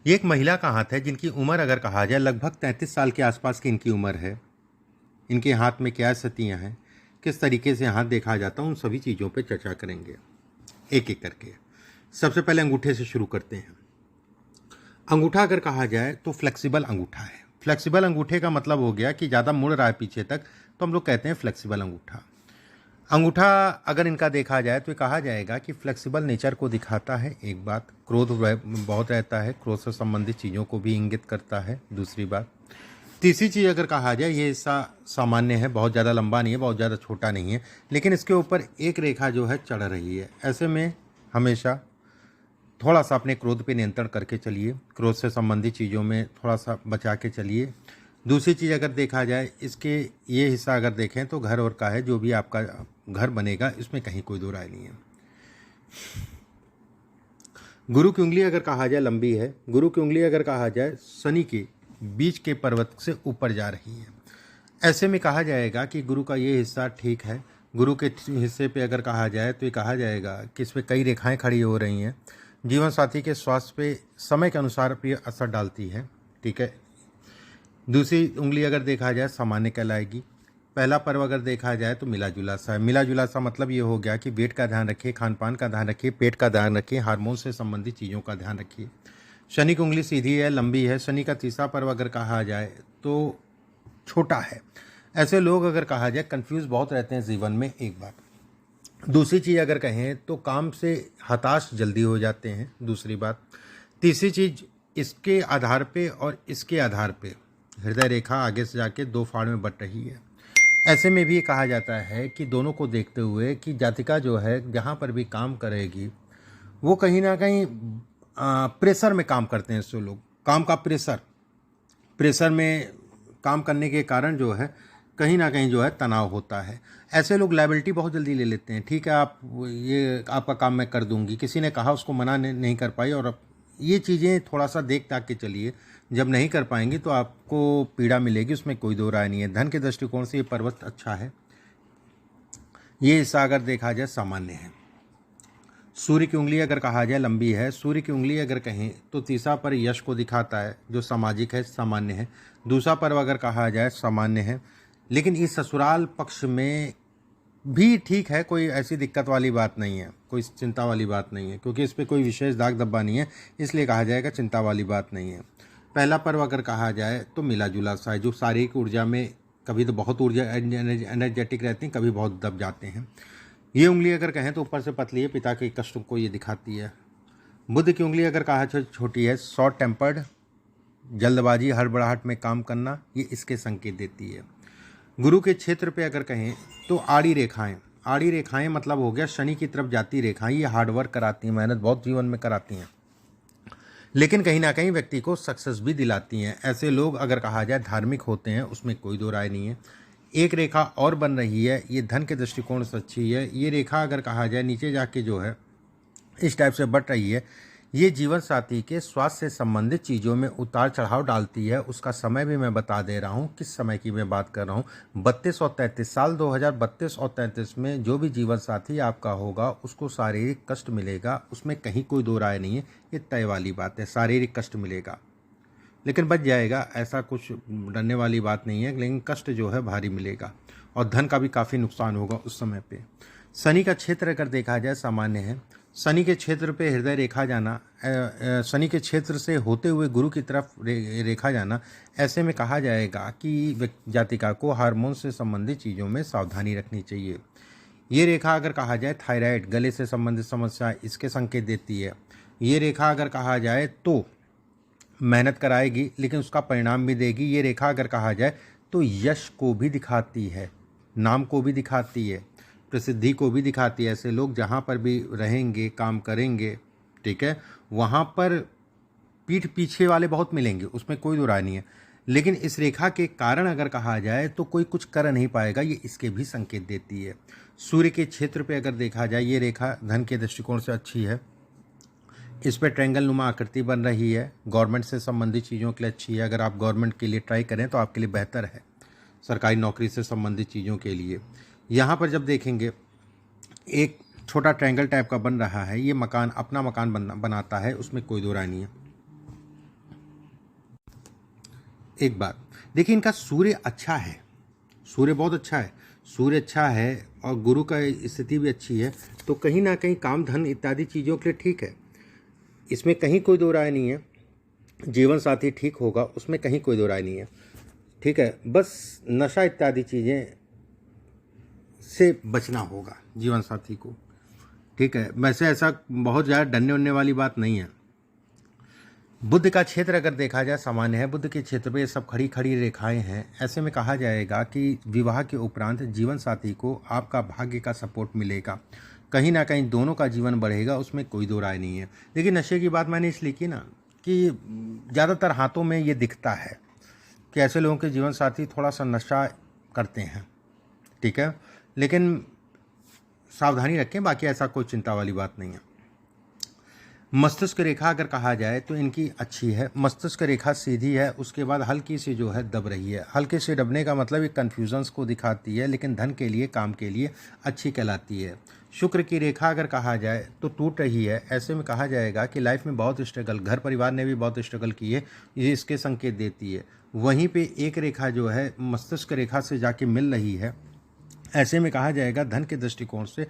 ये एक महिला का हाथ है जिनकी उम्र अगर कहा जाए लगभग 33 साल के आसपास की इनकी उम्र है। इनके हाथ में क्या स्थितियाँ हैं, किस तरीके से हाथ देखा जाता है, उन सभी चीज़ों पे चर्चा करेंगे एक एक करके। सबसे पहले अंगूठे से शुरू करते हैं। अंगूठा अगर कहा जाए तो फ्लेक्सिबल अंगूठा है। फ्लेक्सिबल अंगूठे का मतलब हो गया कि ज़्यादा मुड़ रहा है पीछे तक, तो हम लोग कहते हैं फ्लेक्सिबल अंगूठा। अंगूठा अगर इनका देखा जाए तो ये कहा जाएगा कि फ्लेक्सिबल नेचर को दिखाता है। एक बात, क्रोध बहुत रहता है, क्रोध से संबंधित चीज़ों को भी इंगित करता है। दूसरी बात, तीसरी चीज़ अगर कहा जाए, ये हिस्सा सामान्य है, बहुत ज़्यादा लंबा नहीं है, बहुत ज़्यादा छोटा नहीं है, लेकिन इसके ऊपर एक रेखा जो है चढ़ रही है। ऐसे में हमेशा थोड़ा सा अपने क्रोध पे नियंत्रण करके चलिए, क्रोध से संबंधित चीज़ों में थोड़ा सा बचा के चलिए। दूसरी चीज़ अगर देखा जाए, इसके ये हिस्सा अगर देखें तो घर और का है, जो भी आपका घर बनेगा इसमें कहीं कोई दो राय नहीं है। गुरु की उंगली अगर कहा जाए लंबी है। गुरु की उंगली अगर कहा जाए शनि के बीच के पर्वत से ऊपर जा रही है। ऐसे में कहा जाएगा कि गुरु का ये हिस्सा ठीक है। गुरु के हिस्से पे अगर कहा जाए तो ये कहा जाएगा कि इस पर कई रेखाएं खड़ी हो रही हैं। जीवन साथी के स्वास्थ्य पे समय के अनुसार भी असर डालती है। ठीक है। दूसरी उंगली अगर देखा जाए सामान्य कहलाएगी। पहला पर्व अगर देखा जाए तो मिला जुला सा है। मिला जुला सा मतलब ये हो गया कि वेट का ध्यान रखिए, खान पान का ध्यान रखिए, पेट का ध्यान रखिए, हार्मोन से संबंधित चीज़ों का ध्यान रखिए। शनि की उंगली सीधी है, लंबी है। शनि का तीसरा पर्व अगर कहा जाए तो छोटा है। ऐसे लोग अगर कहा जाए कंफ्यूज बहुत रहते हैं जीवन में, एक बात। दूसरी चीज़ अगर कहें तो काम से हताश जल्दी हो जाते हैं, दूसरी बात। तीसरी चीज़, इसके आधार पे और इसके आधार पे हृदय रेखा आगे से जाके दो फाड़ में बट रही है। ऐसे में भी कहा जाता है कि दोनों को देखते हुए कि जातिका जो है जहाँ पर भी काम करेगी वो कहीं ना कहीं प्रेशर में काम करते हैं। सो लोग काम का प्रेशर में काम करने के कारण जो है कहीं ना कहीं जो है तनाव होता है। ऐसे लोग लायबिलिटी बहुत जल्दी ले लेते हैं। ठीक है, आप ये आपका काम मैं कर दूंगी, किसी ने कहा, उसको मना नहीं कर पाई, और अब ये चीज़ें थोड़ा सा देख ताक के चलिए। जब नहीं कर पाएंगी तो आपको पीड़ा मिलेगी, उसमें कोई दो राय नहीं है। धन के दृष्टिकोण से ये पर्वत अच्छा है। ये हिस्सा अगर देखा जाए सामान्य है। सूर्य की उंगली अगर कहा जाए लंबी है। सूर्य की उंगली अगर कहें तो तीसरा पर्व यश को दिखाता है, जो सामाजिक है, सामान्य है। दूसरा पर्व अगर कहा जाए सामान्य है, लेकिन इस ससुराल पक्ष में भी ठीक है, कोई ऐसी दिक्कत वाली बात नहीं है, कोई चिंता वाली बात नहीं है, क्योंकि इस पर कोई विशेष दाग धब्बा नहीं है, इसलिए कहा जाएगा चिंता वाली बात नहीं है। पहला पर्व अगर कहा जाए तो मिला जुला सा है, जो शारीरिक ऊर्जा में कभी तो बहुत ऊर्जा एनर्जेटिक रहती हैं, कभी बहुत दब जाते हैं। ये उंगली अगर कहें तो ऊपर से पतली है, पिता के कष्ट को ये दिखाती है। बुध की उंगली अगर कहा छोटी है, शॉर्ट टेम्पर्ड, जल्दबाजी, हड़बड़ाहट में काम करना, ये इसके संकेत देती है। गुरु के क्षेत्र पे अगर कहें तो आड़ी रेखाएं मतलब हो गया शनि की तरफ जाती रेखाएं। ये हार्डवर्क कराती हैं, मेहनत बहुत जीवन में कराती हैं, लेकिन कहीं ना कहीं व्यक्ति को सक्सेस भी दिलाती हैं। ऐसे लोग अगर कहा जाए धार्मिक होते हैं, उसमें कोई दो राय नहीं है। एक रेखा और बन रही है, ये धन के दृष्टिकोण से अच्छी है। ये रेखा अगर कहा जाए नीचे जाके जो है इस टाइप से बढ़ रही है, ये जीवन साथी के स्वास्थ्य से संबंधित चीज़ों में उतार चढ़ाव डालती है। उसका समय भी मैं बता दे रहा हूँ, किस समय की मैं बात कर रहा हूँ। 32 और 33 साल 2032 और 33 में जो भी जीवन साथी आपका होगा उसको शारीरिक कष्ट मिलेगा, उसमें कहीं कोई दो राय नहीं है, ये तय वाली बात है। शारीरिक कष्ट मिलेगा लेकिन बच जाएगा, ऐसा कुछ डरने वाली बात नहीं है, लेकिन कष्ट जो है भारी मिलेगा और धन का भी काफ़ी नुकसान होगा उस समय पे। शनि का क्षेत्र अगर देखा जाए सामान्य है। शनि के क्षेत्र पे हृदय रेखा जाना, शनि के क्षेत्र से होते हुए गुरु की तरफ रेखा जाना, ऐसे में कहा जाएगा कि जातिका को हार्मोन से संबंधित चीज़ों में सावधानी रखनी चाहिए। ये रेखा अगर कहा जाए थायराइड, गले से संबंधित समस्या, इसके संकेत देती है। ये रेखा अगर कहा जाए तो मेहनत कराएगी लेकिन उसका परिणाम भी देगी। ये रेखा अगर कहा जाए तो यश को भी दिखाती है, नाम को भी दिखाती है, प्रसिद्धि को भी दिखाती है। ऐसे लोग जहाँ पर भी रहेंगे, काम करेंगे, ठीक है, वहाँ पर पीठ पीछे वाले बहुत मिलेंगे, उसमें कोई दो राय नहीं है। लेकिन इस रेखा के कारण अगर कहा जाए तो कोई कुछ कर नहीं पाएगा, ये इसके भी संकेत देती है। सूर्य के क्षेत्र पे अगर देखा जाए, ये रेखा धन के दृष्टिकोण से अच्छी है। इस पर ट्रायंगल नुमा आकृति बन रही है, गवर्नमेंट से संबंधित चीज़ों के लिए अच्छी है। अगर आप गवर्नमेंट के लिए ट्राई करें तो आपके लिए बेहतर है, सरकारी नौकरी से संबंधित चीज़ों के लिए। यहाँ पर जब देखेंगे एक छोटा ट्रायंगल टाइप का बन रहा है, ये मकान अपना मकान बनाता है, उसमें कोई दो राय नहीं है। एक बात देखिए, इनका सूर्य अच्छा है, सूर्य बहुत अच्छा है, सूर्य अच्छा है और गुरु का स्थिति भी अच्छी है, तो कहीं ना कहीं काम धन इत्यादि चीज़ों के लिए ठीक है, इसमें कहीं कोई दो राय नहीं है। जीवन साथी ठीक होगा, उसमें कहीं कोई दो राय नहीं है, ठीक है। बस नशा इत्यादि चीज़ें से बचना होगा जीवन साथी को, ठीक है। वैसे ऐसा बहुत ज़्यादा डरने उड़ने वाली बात नहीं है। बुध का क्षेत्र अगर देखा जाए सामान्य है, बुध के क्षेत्र पे ये सब खड़ी खड़ी रेखाएं हैं। ऐसे में कहा जाएगा कि विवाह के उपरांत जीवन साथी को आपका भाग्य का सपोर्ट मिलेगा, कहीं ना कहीं दोनों का जीवन बढ़ेगा, उसमें कोई दो राय नहीं है। देखिए, नशे की बात मैंने इसलिए की ना कि ज़्यादातर हाथों में ये दिखता है कि ऐसे लोगों के जीवन साथी थोड़ा सा नशा करते हैं, ठीक है, लेकिन सावधानी रखें, बाकी ऐसा कोई चिंता वाली बात नहीं है। मस्तिष्क रेखा अगर कहा जाए तो इनकी अच्छी है, मस्तिष्क रेखा सीधी है, उसके बाद हल्की सी जो है दब रही है। हल्के से दबने का मतलब ये कन्फ्यूजन्स को दिखाती है, लेकिन धन के लिए काम के लिए अच्छी कहलाती है। शुक्र की रेखा अगर कहा जाए तो टूट रही है। ऐसे में कहा जाएगा कि लाइफ में बहुत स्ट्रगल, घर परिवार ने भी बहुत स्ट्रगल की है, ये इसके संकेत देती है। वहीं पे एक रेखा जो है मस्तिष्क रेखा से जाके मिल रही है, ऐसे में कहा जाएगा धन के दृष्टिकोण से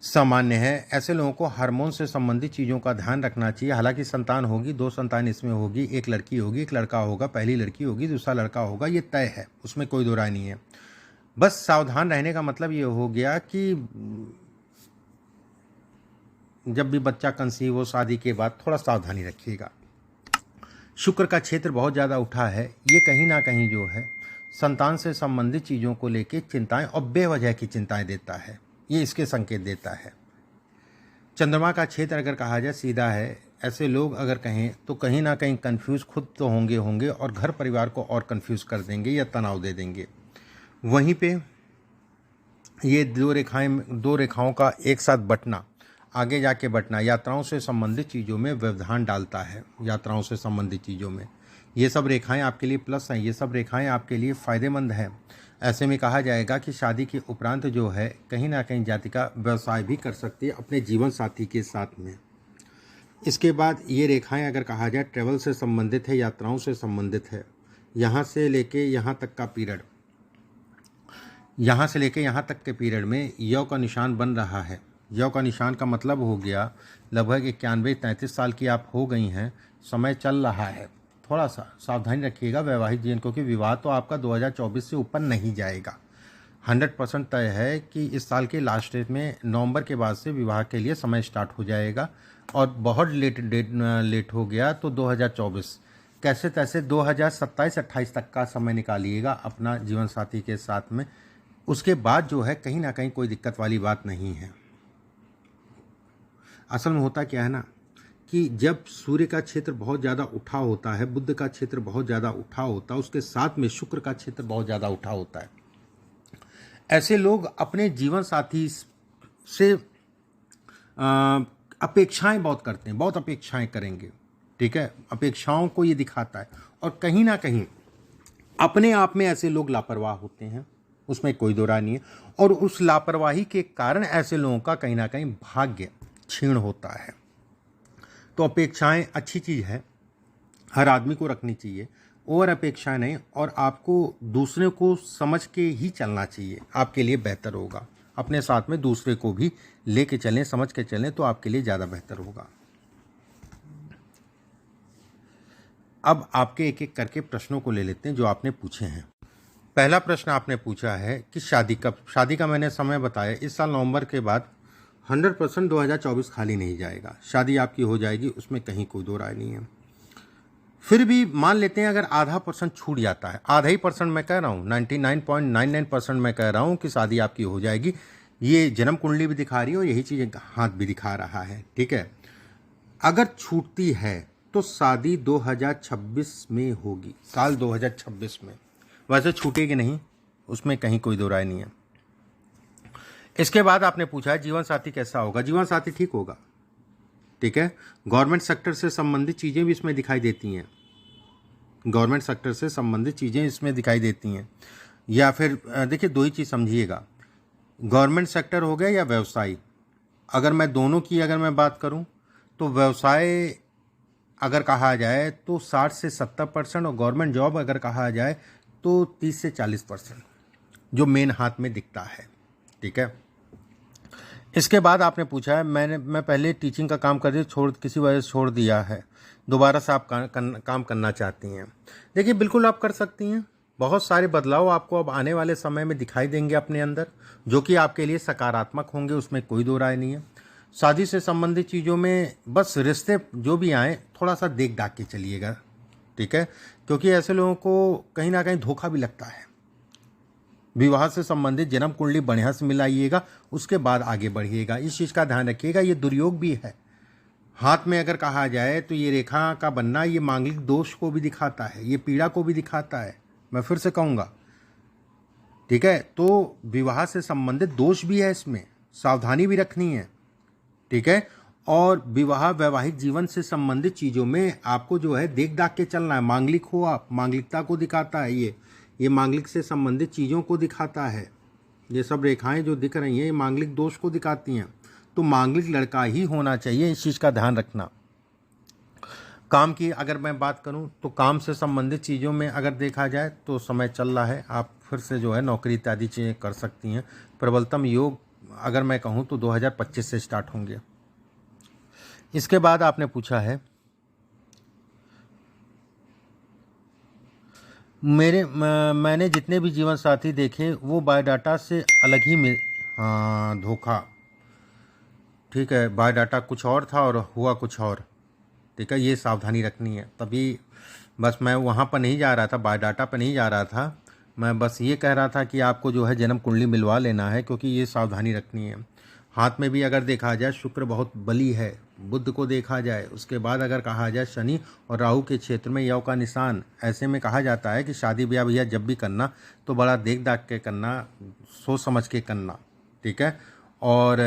सामान्य है। ऐसे लोगों को हार्मोन से संबंधित चीज़ों का ध्यान रखना चाहिए। हालांकि संतान होगी, 2 संतान इसमें होगी, एक लड़की होगी, एक लड़का होगा, पहली लड़की होगी, दूसरा लड़का होगा, ये तय है, उसमें कोई दो राय नहीं है। बस सावधान रहने का मतलब ये हो गया कि जब भी बच्चा कंसीव हो शादी के बाद थोड़ा सावधानी रखिएगा। शुक्र का क्षेत्र बहुत ज़्यादा उठा है, ये कहीं ना कहीं जो है संतान से संबंधित चीज़ों को लेकर चिंताएं और बेवजह की चिंताएं देता है, ये इसके संकेत देता है। चंद्रमा का क्षेत्र अगर कहा जाए सीधा है। ऐसे लोग अगर कहें तो कहीं ना कहीं कंफ्यूज खुद तो होंगे और घर परिवार को और कंफ्यूज कर देंगे या तनाव दे देंगे। वहीं पे ये दो रेखाओं का एक साथ बटना, आगे जाके बटना यात्राओं से संबंधित चीज़ों में व्यवधान डालता है। यात्राओं से संबंधित चीज़ों में ये सब रेखाएं आपके लिए प्लस हैं, ये सब रेखाएं आपके लिए फ़ायदेमंद हैं। ऐसे में कहा जाएगा कि शादी के उपरांत जो है कहीं ना कहीं जातिका व्यवसाय भी कर सकती है अपने जीवन साथी के साथ में। इसके बाद ये रेखाएं अगर कहा जाए ट्रैवल से संबंधित है, यात्राओं से संबंधित है। यहाँ से लेके यहाँ तक का पीरियड, यहाँ से लेके यहाँ तक के पीरियड में यौ का निशान बन रहा है। यौ का निशान का मतलब हो गया लगभग 91-33 साल की आप हो गई हैं, समय चल रहा है। थोड़ा सा सावधानी रखिएगा वैवाहिक जीवन, क्योंकि विवाह तो आपका 2024 से ऊपर नहीं जाएगा। 100% तय है कि इस साल के लास्ट डेट में नवंबर के बाद से विवाह के लिए समय स्टार्ट हो जाएगा, और बहुत लेट हो गया तो 2024 कैसे तैसे 2027-28 तक का समय निकालिएगा अपना जीवन साथी के साथ में। उसके बाद जो है कहीं ना कहीं कोई दिक्कत वाली बात नहीं है। असल में होता क्या है ना कि जब सूर्य का क्षेत्र बहुत ज़्यादा उठा होता है, बुध का क्षेत्र बहुत ज़्यादा उठा होता है, उसके साथ में शुक्र का क्षेत्र बहुत ज़्यादा उठा होता है, ऐसे लोग अपने जीवन साथी से अपेक्षाएं बहुत करते हैं, बहुत अपेक्षाएं करेंगे, ठीक है। अपेक्षाओं को ये दिखाता है, और कहीं ना कहीं अपने आप में ऐसे लोग लापरवाह होते हैं, उसमें कोई दो राय नहीं है। और उस लापरवाही के कारण ऐसे लोगों का कहीं ना कहीं भाग्य क्षीण होता है। तो अपेक्षाएं अच्छी चीज़ है, हर आदमी को रखनी चाहिए, ओवर अपेक्षाएं नहीं, और आपको दूसरे को समझ के ही चलना चाहिए, आपके लिए बेहतर होगा। अपने साथ में दूसरे को भी लेके चलें, समझ के चलें, तो आपके लिए ज़्यादा बेहतर होगा। अब आपके एक एक करके प्रश्नों को ले लेते हैं जो आपने पूछे हैं। पहला प्रश्न आपने पूछा है कि शादी कब। शादी का मैंने समय बताया, इस साल नवंबर के बाद 100% 2024 खाली नहीं जाएगा, शादी आपकी हो जाएगी, उसमें कहीं कोई दो राय नहीं है। फिर भी मान लेते हैं अगर आधा % छूट जाता है, आधा ही % मैं कह रहा हूँ, 99.99% मैं कह रहा हूँ कि शादी आपकी हो जाएगी। ये जन्म कुंडली भी दिखा रही है और यही चीज़ हाथ भी दिखा रहा है, ठीक है। अगर छूटती है तो शादी 2026 में होगी, साल 2026 में, वैसे छूटेगी नहीं, उसमें कहीं कोई दो राय नहीं है। इसके बाद आपने पूछा है जीवन साथी कैसा होगा। जीवन साथी ठीक होगा, ठीक है। गवर्नमेंट सेक्टर से संबंधित चीज़ें भी इसमें दिखाई देती हैं, गवर्नमेंट सेक्टर से संबंधित चीज़ें इसमें दिखाई देती हैं। या फिर देखिए, दो ही चीज़ समझिएगा, गवर्नमेंट सेक्टर हो गया या व्यवसाय। अगर मैं दोनों की अगर मैं बात करूं तो व्यवसाय अगर कहा जाए तो 60 से 70% और गवर्नमेंट जॉब अगर कहा जाए तो 30 से 40% जो मेन हाथ में दिखता है। ठीक है। इसके बाद आपने पूछा है मैं पहले टीचिंग का काम कर रही किसी वजह से छोड़ दिया है, दोबारा से आप काम करना चाहती हैं। देखिए बिल्कुल आप कर सकती हैं। बहुत सारे बदलाव आपको अब आने वाले समय में दिखाई देंगे अपने अंदर, जो कि आपके लिए सकारात्मक होंगे, उसमें कोई दो राय नहीं है। शादी से संबंधित चीज़ों में बस रिश्ते जो भी आए थोड़ा सा देख दाख के चलिएगा। ठीक है, क्योंकि ऐसे लोगों को कहीं ना कहीं धोखा भी लगता है। विवाह से संबंधित जन्म कुंडली बढ़िया से मिलाइएगा, उसके बाद आगे बढ़िएगा। इस चीज़ का ध्यान रखिएगा। ये दुर्योग भी है हाथ में अगर कहा जाए तो ये रेखा का बनना ये मांगलिक दोष को भी दिखाता है, ये पीड़ा को भी दिखाता है। मैं फिर से कहूँगा, ठीक है। तो विवाह से संबंधित दोष भी है, इसमें सावधानी भी रखनी है। ठीक है। और विवाह वैवाहिक जीवन से संबंधित चीज़ों में आपको जो है देख दाख के चलना है। मांगलिक हो आप, मांगलिकता को दिखाता है ये मांगलिक से संबंधित चीज़ों को दिखाता है। ये सब रेखाएं जो दिख रही हैं ये मांगलिक दोष को दिखाती हैं। तो मांगलिक लड़का ही होना चाहिए, इस चीज़ का ध्यान रखना। काम की अगर मैं बात करूं तो काम से संबंधित चीज़ों में अगर देखा जाए तो समय चल रहा है, आप फिर से जो है नौकरी इत्यादि चीज़ें कर सकती हैं। प्रबलतम योग अगर मैं कहूं तो 2025 से स्टार्ट होंगे। इसके बाद आपने पूछा है मैंने जितने भी जीवन साथी देखे वो बायोडाटा से अलग ही मिल। हाँ, धोखा। ठीक है, बायोडाटा कुछ और था और हुआ कुछ और। ठीक है, ये सावधानी रखनी है। तभी बस मैं वहाँ पर नहीं जा रहा था, बायोडाटा पर नहीं जा रहा था। मैं बस ये कह रहा था कि आपको जो है जन्म कुंडली मिलवा लेना है, क्योंकि ये सावधानी रखनी है। हाथ में भी अगर देखा जाए शुक्र बहुत बली है, बुध को देखा जाए, उसके बाद अगर कहा जाए शनि और राहु के क्षेत्र में यव का निशान। ऐसे में कहा जाता है कि शादी ब्याह भैया जब भी करना तो बड़ा देख दाख के करना, सोच समझ के करना। ठीक है। और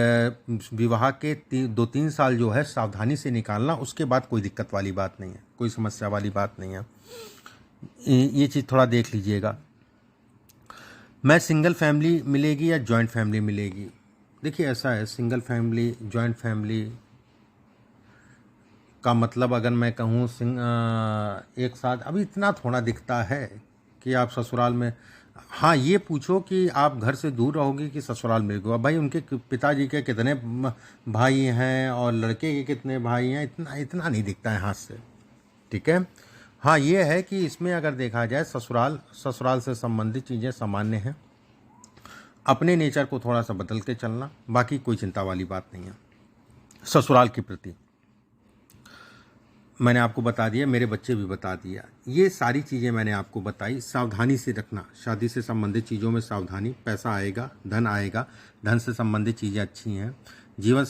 विवाह के 2-3 साल जो है सावधानी से निकालना, उसके बाद कोई दिक्कत वाली बात नहीं है, कोई समस्या वाली बात नहीं है। ये चीज़ थोड़ा देख लीजिएगा। मैं सिंगल फैमिली मिलेगी या जॉइंट फैमिली मिलेगी? देखिए ऐसा है, सिंगल फैमिली जॉइंट फैमिली का मतलब अगर मैं कहूँ एक साथ अभी इतना थोड़ा दिखता है कि आप ससुराल में। हाँ, ये पूछो कि आप घर से दूर रहोगे कि ससुराल में रहोगे। भाई उनके पिताजी के कितने भाई हैं और लड़के के कितने भाई हैं, इतना नहीं दिखता है हाथ से। ठीक है। हाँ, ये है कि इसमें अगर देखा जाए ससुराल से संबंधित चीज़ें सामान्य हैं। अपने नेचर को थोड़ा सा बदल के चलना, बाकी कोई चिंता वाली बात नहीं है। ससुराल के प्रति मैंने आपको बता दिया, मेरे बच्चे भी बता दिया, ये सारी चीज़ें मैंने आपको बताई। सावधानी से रखना, शादी से संबंधित चीज़ों में सावधानी। पैसा आएगा, धन आएगा, धन से संबंधित चीज़ें अच्छी हैं। जीवन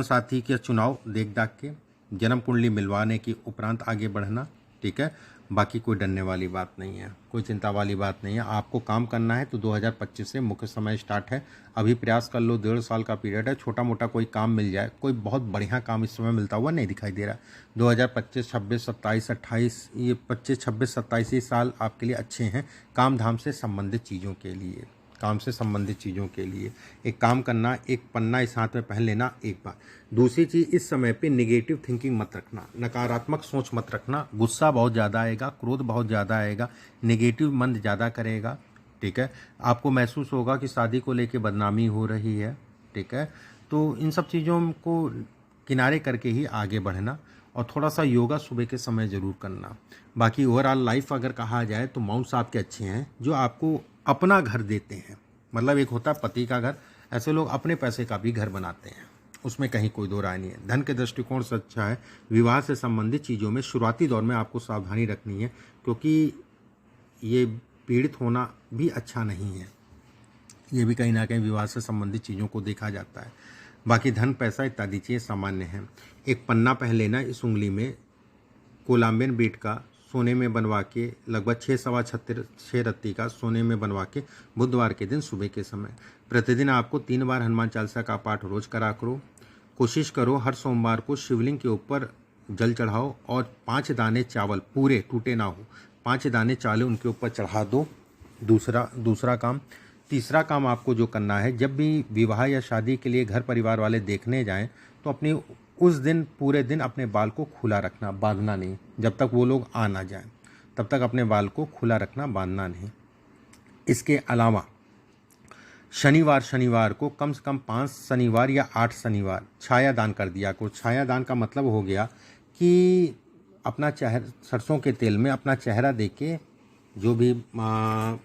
साथी के चुनाव देख दाख के, जन्म कुंडली मिलवाने की उपरांत आगे बढ़ना। ठीक है, बाकी कोई डरने वाली बात नहीं है, कोई चिंता वाली बात नहीं है। आपको काम करना है तो 2025 से मुख्य समय स्टार्ट है। अभी प्रयास कर लो, 1.5 साल का पीरियड है। छोटा मोटा कोई काम मिल जाए, कोई बहुत बढ़िया काम इस समय मिलता हुआ नहीं दिखाई दे रहा। 2025, 26, 27, 28, ये 25, 26, 27 ये साल आपके लिए अच्छे हैं काम धाम से संबंधित चीज़ों के लिए। काम से संबंधित चीज़ों के लिए एक काम करना, एक पन्ना इस हाथ में पहन लेना एक बार। दूसरी चीज़, इस समय पे नेगेटिव थिंकिंग मत रखना, नकारात्मक सोच मत रखना। गुस्सा बहुत ज़्यादा आएगा, क्रोध बहुत ज़्यादा आएगा, नेगेटिव मन ज़्यादा करेगा। ठीक है, आपको महसूस होगा कि शादी को लेके बदनामी हो रही है। ठीक है, तो इन सब चीज़ों को किनारे करके ही आगे बढ़ना और थोड़ा सा योगा सुबह के समय ज़रूर करना। बाकी ओवरऑल लाइफ अगर कहा जाए तो माउंट साहब के अच्छे हैं, जो आपको अपना घर देते हैं। मतलब एक होता है पति का घर, ऐसे लोग अपने पैसे का भी घर बनाते हैं, उसमें कहीं कोई दो राय नहीं है। धन के दृष्टिकोण से अच्छा है। विवाह से संबंधित चीज़ों में शुरुआती दौर में आपको सावधानी रखनी है, क्योंकि ये पीड़ित होना भी अच्छा नहीं है। ये भी कहीं ना कहीं विवाह से संबंधित चीज़ों को देखा जाता है। बाकी धन पैसा इत्यादि चीज़ें सामान्य हैं। एक पन्ना पहन लेना, इस उंगली में कोलंबियन बीट का सोने में बनवा के लगभग 6 रत्ती का सोने में बनवा के बुधवार के दिन सुबह के समय प्रतिदिन आपको 3 बार हनुमान चालीसा का पाठ रोज करा करो। कोशिश करो हर सोमवार को शिवलिंग के ऊपर जल चढ़ाओ और 5 दाने चावल, पूरे टूटे ना हो, 5 दाने चावल उनके ऊपर चढ़ा दो। दूसरा काम। तीसरा काम आपको जो करना है, जब भी विवाह या शादी के लिए घर परिवार वाले देखने जाएं तो अपनी उस दिन पूरे दिन अपने बाल को खुला रखना, बांधना नहीं। जब तक वो लोग आ ना जाएं तब तक अपने बाल को खुला रखना, बांधना नहीं। इसके अलावा शनिवार को कम से कम 5 शनिवार या 8 शनिवार छाया दान कर दिया करो। छाया दान का मतलब हो गया कि अपना चेहरा सरसों के तेल में अपना चेहरा देके जो भी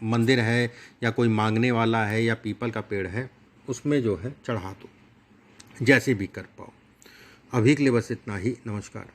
मंदिर है या कोई मांगने वाला है या पीपल का पेड़ है उसमें जो है चढ़ा दो, जैसे भी कर पाओ। अभी के लिए बस इतना ही। नमस्कार।